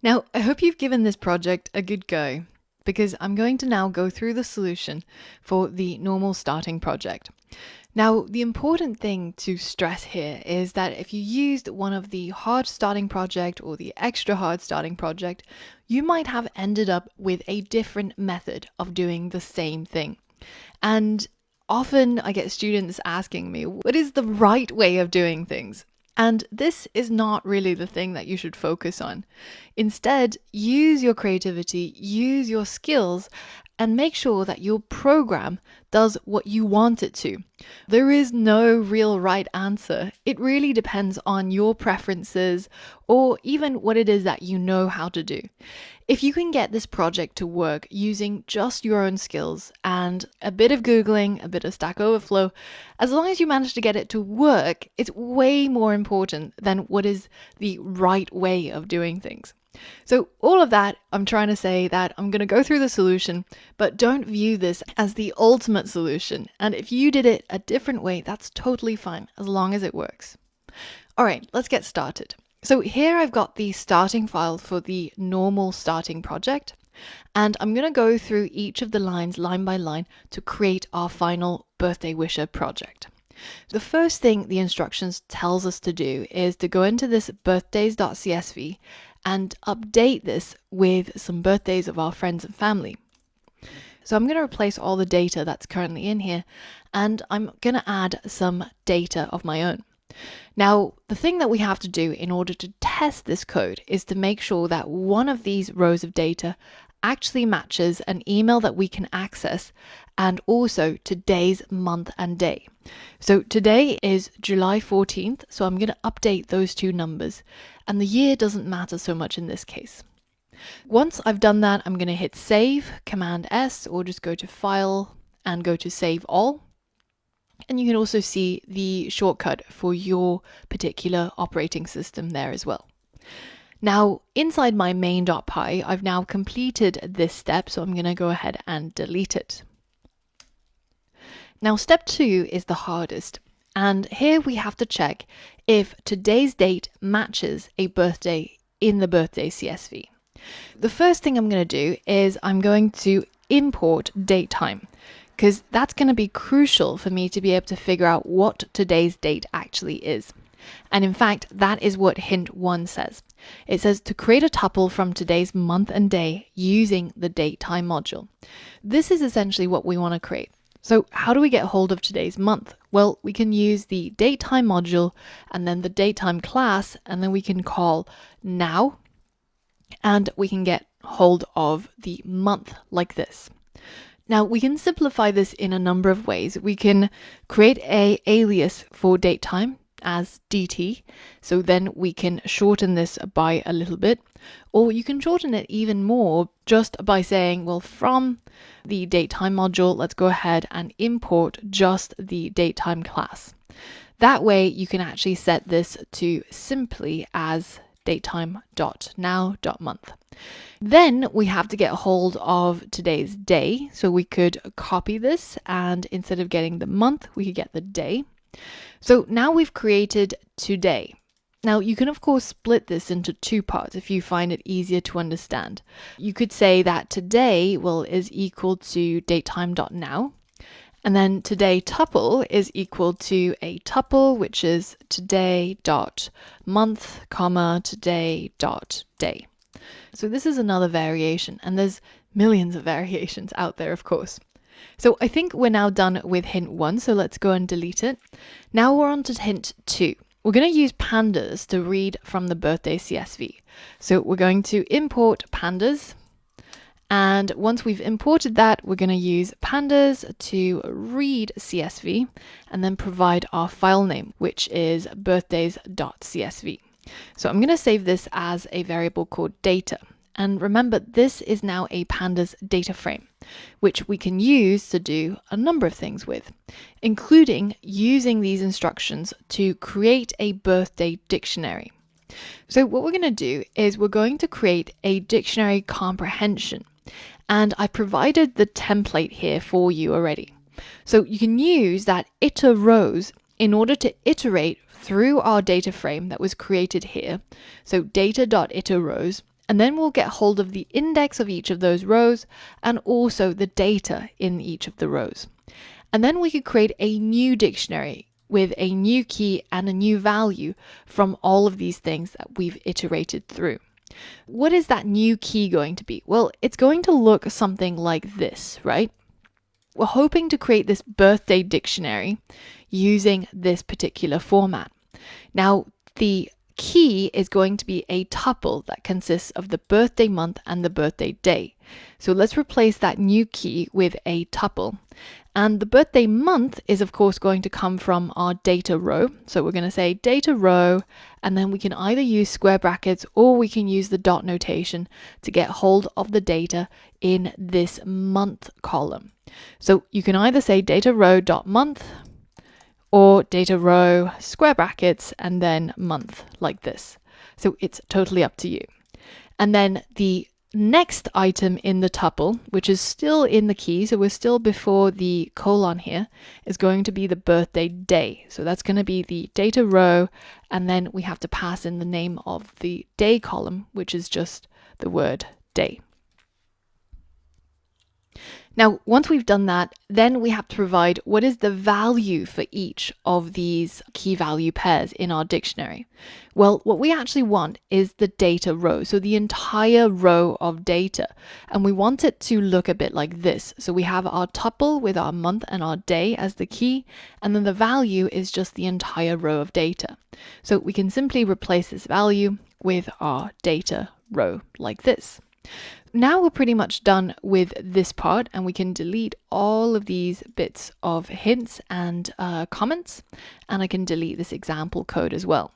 Now, I hope you've given this project a good go, because I'm going to now go through the solution for the normal starting project. Now, the important thing to stress here is that if you used one of the hard starting project or the extra hard starting project, you might have ended up with a different method of doing the same thing. And often I get students asking me, what is the right way of doing things? And this is not really the thing that you should focus on. Instead, use your creativity, use your skills, and make sure that your program does what you want it to. There is no real right answer. It really depends on your preferences or even what it is that you know how to do. If you can get this project to work using just your own skills and a bit of Googling, a bit of Stack Overflow, as long as you manage to get it to work, it's way more important than what is the right way of doing things. So all of that, I'm trying to say that I'm going to go through the solution, but don't view this as the ultimate solution. And if you did it a different way, that's totally fine, as long as it works. All right, let's get started. So here I've got the starting file for the normal starting project, and I'm going to go through each of the lines line by line to create our final birthday wisher project. The first thing the instructions tells us to do is to go into this birthdays.csv and update this with some birthdays of our friends and family. So I'm going to replace all the data that's currently in here, and I'm going to add some data of my own. Now, the thing that we have to do in order to test this code is to make sure that one of these rows of data actually matches an email that we can access and also today's month and day. So today is July 14th, so I'm going to update those two numbers, and the year doesn't matter so much in this case. Once I've done that, I'm going to hit save, Command S, or just go to File and go to Save All. And you can also see the shortcut for your particular operating system there as well. Now, inside my main.py, I've now completed this step, so I'm going to go ahead and delete it. Now, step 2 is the hardest, and here we have to check if today's date matches a birthday in the birthday CSV. The first thing I'm going to do is I'm going to import datetime, because that's going to be crucial for me to be able to figure out what today's date actually is. And in fact, that is what hint 1 says. It says to create a tuple from today's month and day using the datetime module. This is essentially what we want to create. So how do we get hold of today's month? Well, we can use the datetime module and then the datetime class, and then we can call now, and we can get hold of the month like this. Now, we can simplify this in a number of ways. We can create an alias for datetime as dt, so then we can shorten this by a little bit, or you can shorten it even more just by saying, well, from the datetime module, let's go ahead and import just the datetime class. That way you can actually set this to simply as datetime.now.month. Then we have to get hold of today's day, so we could copy this, and instead of getting the month, we could get the day. So now we've created today. Now you can of course split this into two parts if you find it easier to understand. You could say that today, well, is equal to datetime.now, and then today tuple is equal to a tuple, which is today.month, today.day. So this is another variation, and there's millions of variations out there, of course. So I think we're now done with hint 1, so let's go and delete it. Now we're on to hint 2. We're going to use Pandas to read from the birthday CSV. So we're going to import Pandas, and once we've imported that, we're going to use Pandas to read CSV and then provide our file name, which is birthdays.csv. So I'm going to save this as a variable called data. And remember, this is now a Pandas data frame, which we can use to do a number of things with, including using these instructions to create a birthday dictionary. So what we're going to do is we're going to create a dictionary comprehension, and I provided the template here for you already. So you can use that iter rows in order to iterate through our data frame that was created here. So data.iter rows, And then we'll get hold of the index of each of those rows and also the data in each of the rows. And then we could create a new dictionary with a new key and a new value from all of these things that we've iterated through. What is that new key going to be? Well, it's going to look something like this, right? We're hoping to create this birthday dictionary using this particular format. Now, the key is going to be a tuple that consists of the birthday month and the birthday day. So let's replace that new key with a tuple. And the birthday month is of course going to come from our data row. So we're going to say data row, and then we can either use square brackets or we can use the dot notation to get hold of the data in this month column. So you can either say data row dot month or data row square brackets and then month like this. So it's totally up to you. And then the next item in the tuple, which is still in the key, so we're still before the colon here, is going to be the birthday day. So that's going to be the data row, and then we have to pass in the name of the day column, which is just the word day. Now, once we've done that, then we have to provide what is the value for each of these key value pairs in our dictionary. Well, what we actually want is the data row, so the entire row of data. And we want it to look a bit like this. So we have our tuple with our month and our day as the key, and then the value is just the entire row of data. So we can simply replace this value with our data row like this. Now we're pretty much done with this part, and we can delete all of these bits of hints and comments, and I can delete this example code as well.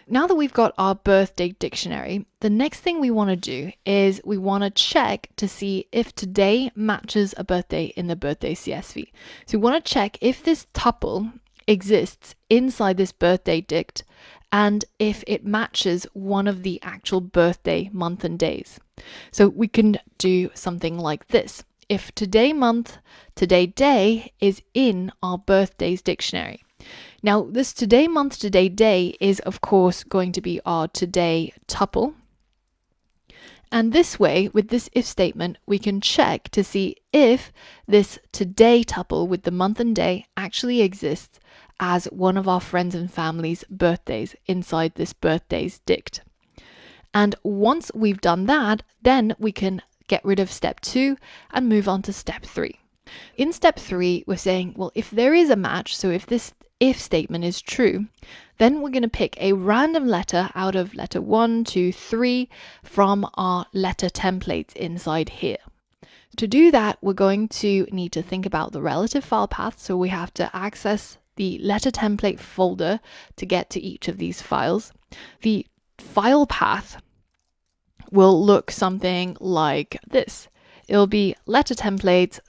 Now that we've got our birthday dictionary, the next thing we want to do is we want to check to see if today matches a birthday in the birthday CSV. So we want to check if this tuple exists inside this birthday dict and if it matches one of the actual birthday month and days. So we can do something like this. If today month, today day is in our birthdays dictionary. Now this today month, today day is of course going to be our today tuple. And this way, with this if statement, we can check to see if this today tuple with the month and day actually exists as one of our friends and family's birthdays inside this birthdays dict. And once we've done that, then we can get rid of step 2 and move on to step 3. In step 3, we're saying, well, if there is a match, so if this if statement is true, then we're going to pick a random letter out of letter 1, 2, 3 from our letter templates inside here. To do that, we're going to need to think about the relative file path. So we have to access the letter template folder to get to each of these files. The file path will look something like this. It'll be letter templates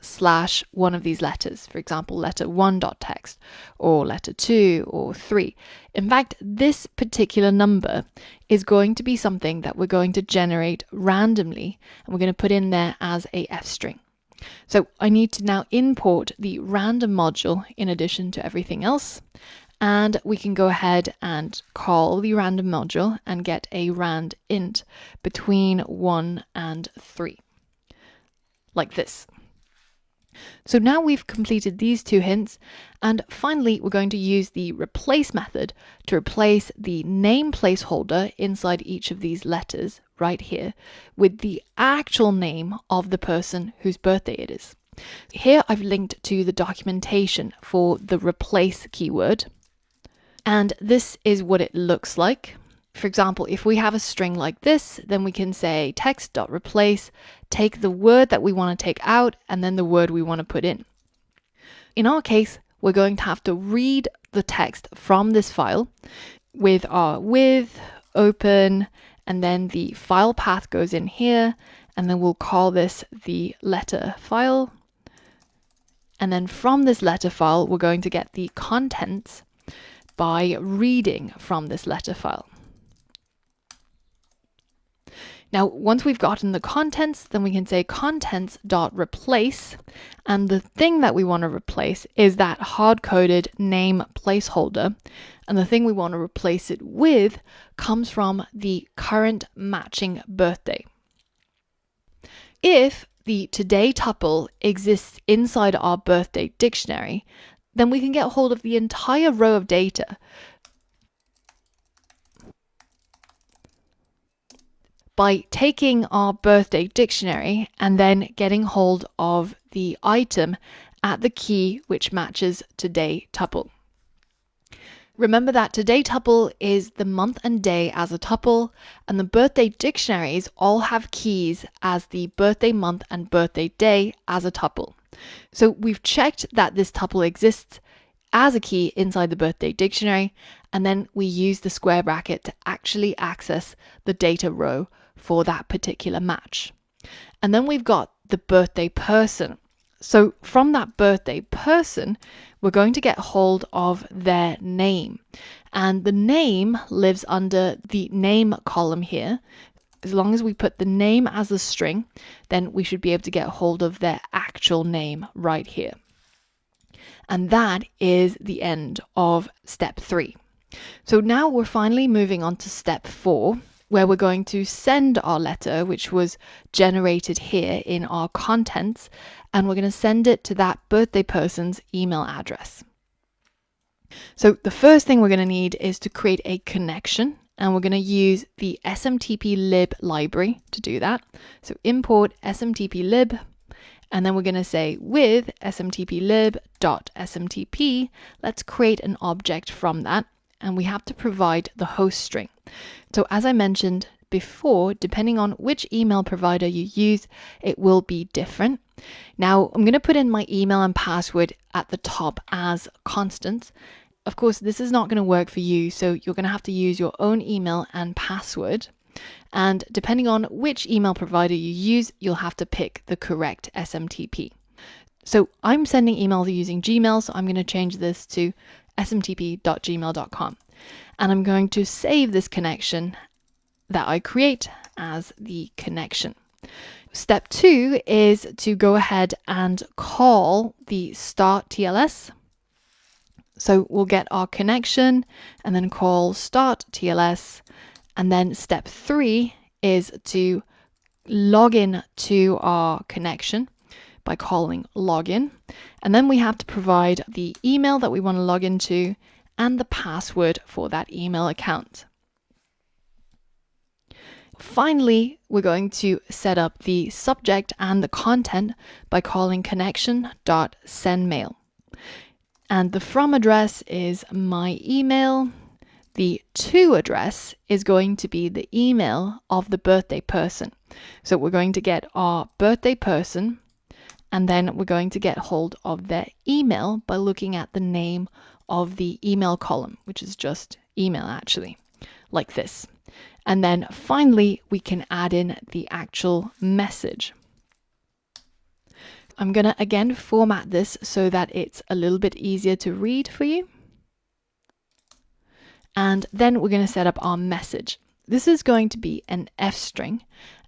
/ one of these letters, for example, letter 1.txt or letter 2 or 3. In fact, this particular number is going to be something that we're going to generate randomly, and we're going to put in there as a f string. So I need to now import the random module in addition to everything else. And we can go ahead and call the random module and get a rand int between 1 and 3. Like this. So now we've completed these 2 hints, and finally we're going to use the replace method to replace the name placeholder inside each of these letters right here with the actual name of the person whose birthday it is. Here I've linked to the documentation for the replace keyword, and this is what it looks like. For example, if we have a string like this, then we can say text.replace, take the word that we want to take out, and then the word we want to put in. In our case, we're going to have to read the text from this file with our with, open, and then the file path goes in here, and then we'll call this the letter file. And then from this letter file, we're going to get the contents by reading from this letter file. Now, once we've gotten the contents, then we can say contents.replace. And the thing that we want to replace is that hard-coded name placeholder. And the thing we want to replace it with comes from the current matching birthday. If the today tuple exists inside our birthday dictionary, then we can get hold of the entire row of data by taking our birthday dictionary and then getting hold of the item at the key which matches today tuple. Remember that today tuple is the month and day as a tuple, and the birthday dictionaries all have keys as the birthday month and birthday day as a tuple. So we've checked that this tuple exists as a key inside the birthday dictionary, and then we use the square bracket to actually access the data row for that particular match. And then we've got the birthday person. So from that birthday person, we're going to get hold of their name. And the name lives under the name column here. As long as we put the name as a string, then we should be able to get hold of their actual name right here. And that is the end of step 3. So now we're finally moving on to step 4, where we're going to send our letter, which was generated here in our contents, and we're going to send it to that birthday person's email address. So the first thing we're going to need is to create a connection, and we're going to use the smtplib library to do that. So import smtplib, and then we're going to say with smtplib.smtp, let's create an object from that, and we have to provide the host string. So as I mentioned before, depending on which email provider you use, it will be different. Now, I'm going to put in my email and password at the top as constants. Of course, this is not going to work for you, so you're going to have to use your own email and password. And depending on which email provider you use, you'll have to pick the correct SMTP. So I'm sending emails using Gmail, so I'm going to change this to smtp.gmail.com. And I'm going to save this connection that I create as the connection. Step 2 is to go ahead and call the start TLS. So we'll get our connection and then call start TLS. And then step 3 is to log in to our connection by calling login. And then we have to provide the email that we want to log into and the password for that email account. Finally, we're going to set up the subject and the content by calling connection.sendMail. And the from address is my email. The to address is going to be the email of the birthday person. So we're going to get our birthday person, and then we're going to get hold of their email by looking at the name of the email column, which is just email actually, like this. And then finally, we can add in the actual message. I'm going to again format this so that it's a little bit easier to read for you. And then we're going to set up our message. This is going to be an F string,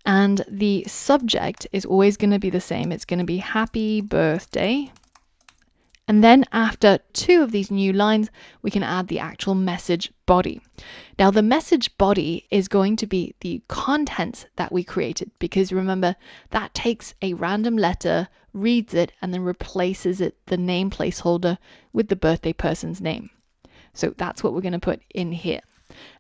and the subject is always going to be the same. It's going to be happy birthday. And then after 2 of these new lines, we can add the actual message body. Now the message body is going to be the contents that we created, because remember, that takes a random letter, reads it, and then replaces it, the name placeholder, with the birthday person's name. So that's what we're going to put in here.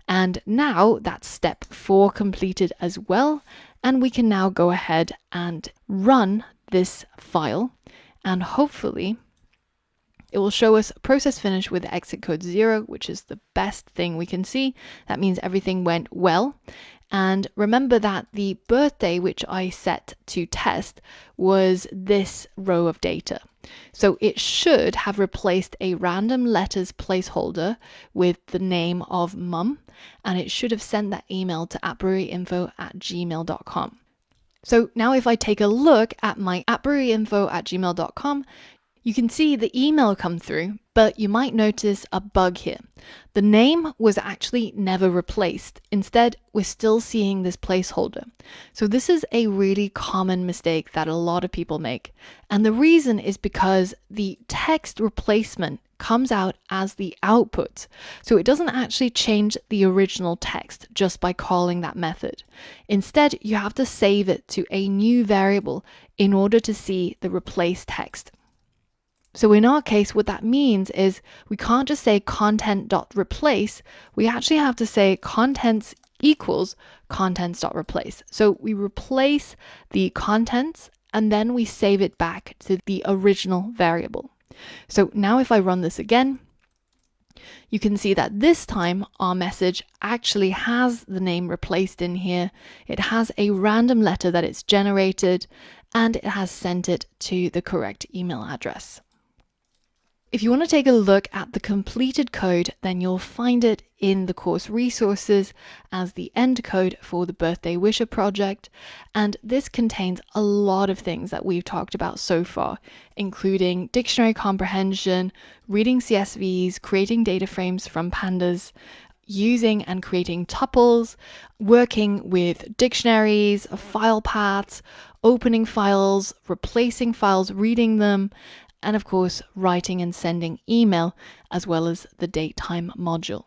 And now that's step 4 completed as well. And we can now go ahead and run this file, and hopefully it will show us process finish with exit code 0, which is the best thing we can see. That means everything went well. And remember that the birthday which I set to test was this row of data. So it should have replaced a random letters placeholder with the name of mum, and it should have sent that email to appbreweryinfo@gmail.com. So now if I take a look at my appbreweryinfo@gmail.com, you can see the email come through, But you might notice a bug here. The name was actually never replaced. Instead, we're still seeing this placeholder. So this is a really common mistake that a lot of people make. And the reason is because the text replacement comes out as the output. So it doesn't actually change the original text just by calling that method. Instead, you have to save it to a new variable in order to see the replaced text. So in our case, what that means is we can't just say content.replace. We actually have to say contents equals contents.replace. So we replace the contents and then we save it back to the original variable. So now if I run this again, you can see that this time our message actually has the name replaced in here. It has a random letter that it's generated and it has sent it to the correct email address. If you want to take a look at the completed code, then you'll find it in the course resources as the end code for the Birthday Wisher project. And this contains a lot of things that we've talked about so far, including dictionary comprehension, reading CSVs, creating data frames from Pandas, using and creating tuples, working with dictionaries, file paths, opening files, replacing files, reading them, and of course, writing and sending email, as well as the datetime module.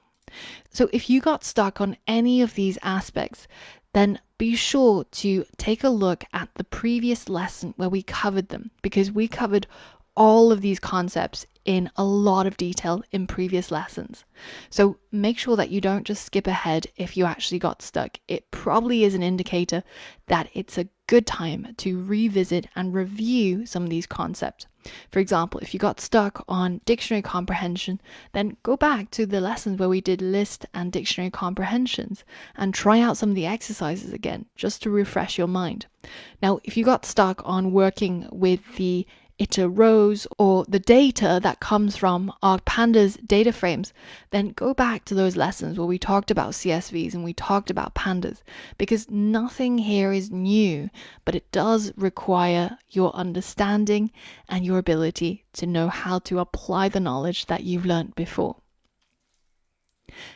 So if you got stuck on any of these aspects, then be sure to take a look at the previous lesson where we covered them, because we covered all of these concepts in a lot of detail in previous lessons. So make sure that you don't just skip ahead if you actually got stuck. It probably is an indicator that it's a good time to revisit and review some of these concepts. For example, if you got stuck on dictionary comprehension, then go back to the lessons where we did list and dictionary comprehensions and try out some of the exercises again, just to refresh your mind. Now, if you got stuck on working with the iter rows or the data that comes from our Pandas data frames, then go back to those lessons where we talked about CSVs and we talked about Pandas, because nothing here is new, but it does require your understanding and your ability to know how to apply the knowledge that you've learned before.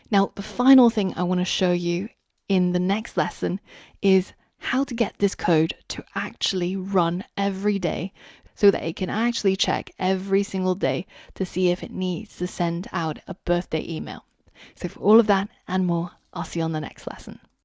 Now, the final thing I want to show you in the next lesson is how to get this code to actually run every day, so that it can actually check every single day to see if it needs to send out a birthday email. So for all of that and more, I'll see you on the next lesson.